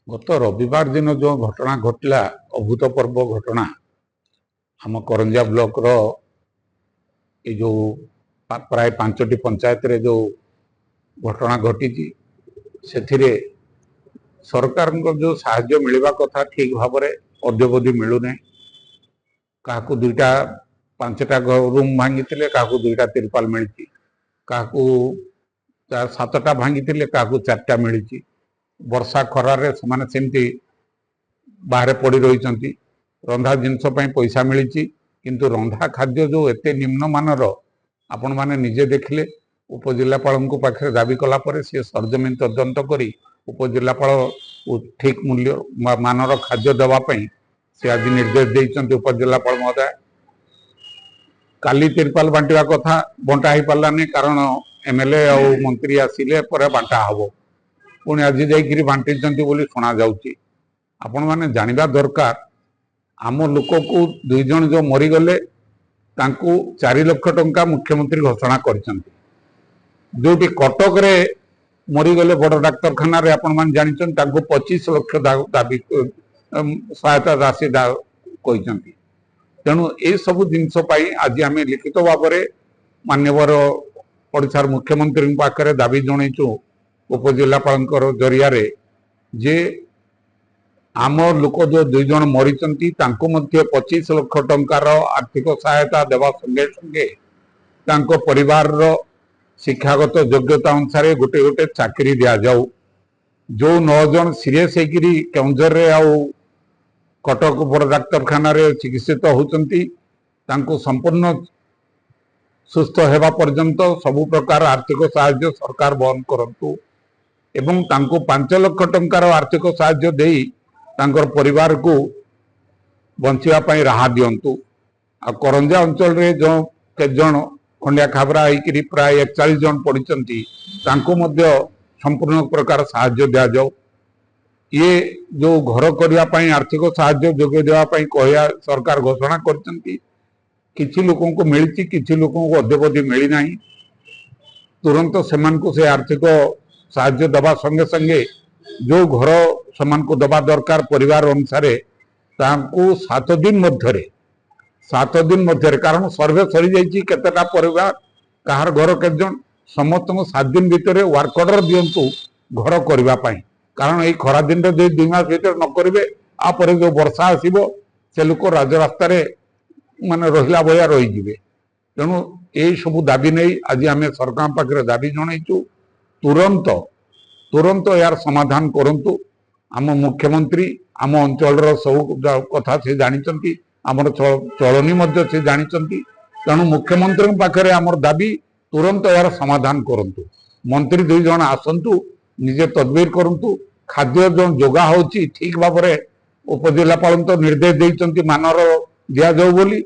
गत रविवार दिन जो घटना घटला अभूतपूर्व घटना आम करंजा ब्लॉक रो ये जो प्राय 5टी पंचायत रे जो घटना घटी से सरकार जो साहाय्य मिलवा कथा ठीक भाव में अद्यवधि मिलूना क्या दुईटा 5टा रूम भांगी क्या दुईटा तिरपाल मिली क्या 7टा भांगी क्या 4टा मिली वर्षा खरारे से सेमती बाहर पड़ रही रंधा जिनस पैसा मिली किंतु रंधा खाद्य जो एते निम्न मानर आपण माने निजे देखिले उपजिलापाल पाखे दाबी कलापर सी सरजमीन तदंत करी उपजिलापाल ठीक मूल्य मानर खाद्य देवाई से आज निर्देश देते उपजिलापाल महोदय काली तिरपाल बांटा कथा बंटा हो पारानी कारण एमएलए और मंत्री आसिले बांटा हम पुणी आज जाकि बांटी शुणा जाऊँगी आपण मैंने जानवा दरकार आम लोक को 2 जन जो मरीगले 4 लाख टंका मुख्यमंत्री घोषणा कर जो कटक रे मरीगले बड़ डाक्तरखाना आपण मैंने जानी 25 लाख दाबी सहायता राशि कहते तेणु ये सब जिनस आज आम लिखित भाव में मान्यवर ओडिशार मुख्यमंत्री पाखे दाबी जनईचु उपजिलापाल जरिया जे आम लोक जो 2 जन मरी 25 लाख टंकार आर्थिक सहायता देवा संगे संगे परिवार शिक्षागत योग्यता अनुसार गोटे गोटे चाकरी दि जाऊ जो 9 जन सीरीयस केउंझर रे आउ कटक बड़ डाक्तरखाना चिकित्सित होती संपूर्ण सुस्थ होगा पर्यंत सबु प्रकार आर्थिक सहायता सरकार बहन करंतु एवं 5 लाख टंकार आर्थिक सहायता देई तांकर परिवार को बंचापी राह दिंतु आ करंजा अंचल रे जो केत जन खंडिया खाबरा होकर प्राय 41 जन पड़ी संपूर्ण प्रकार साहाय्य दि जाऊ ये जो घर करने आर्थिक साहाय्य जोगे देवाई कह सरकार घोषणा कर लोक को मिली किसी लोक को अद्यवधि मिलना तुरंत से आर्थिक साहाय्य दबा संगे संगे जो घर समान को दबा दरकार परिवार अनुसार 7 दिन मध्य कारण सर्वे सरी जाइए केतेटा परिवार कहार घर केत जन समस्त 7 दिन भितर वर्क ऑर्डर दिंतु घर करने कारण ये खरा दिन 2 मास भर न करेंगे आपर जो वर्षा आसो से लोक राजरास्त माने रहा भाया रही तेणु यही सब दाबी नहीं आज आम सरकार पाखे दाबी जनईचु तुरंत यार समाधान करंतु आम मुख्यमंत्री आम अंचल सब कथा से जानी आमर चलनी से जानी तेणु मुख्यमंत्री पाखे आमर दाबी तुरंत यार समाधान करंतु मंत्री 2 जन आसतु निजे तदबीर करंतु खाद्य जो जोगा होची ठीक भाव में उपजिलापाल तो निर्देश देते मानर दि जाऊ बोली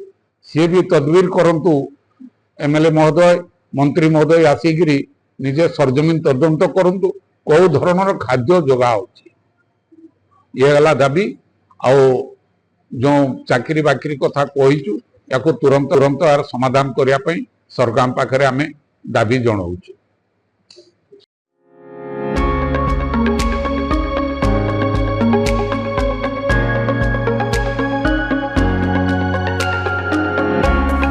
सी भी तदबीर करंतु एमएलए महोदय मंत्री महोदय आसिक निजे सरजमीन तदंत करंतु कौ धरणर खाद्य जोगा होची ये गला दाबी आउ जो चाकरी बाकरी कथा कहीचु या तुरंत यार समाधान करने सरकार पाखे आम दाबी जनाऊँ।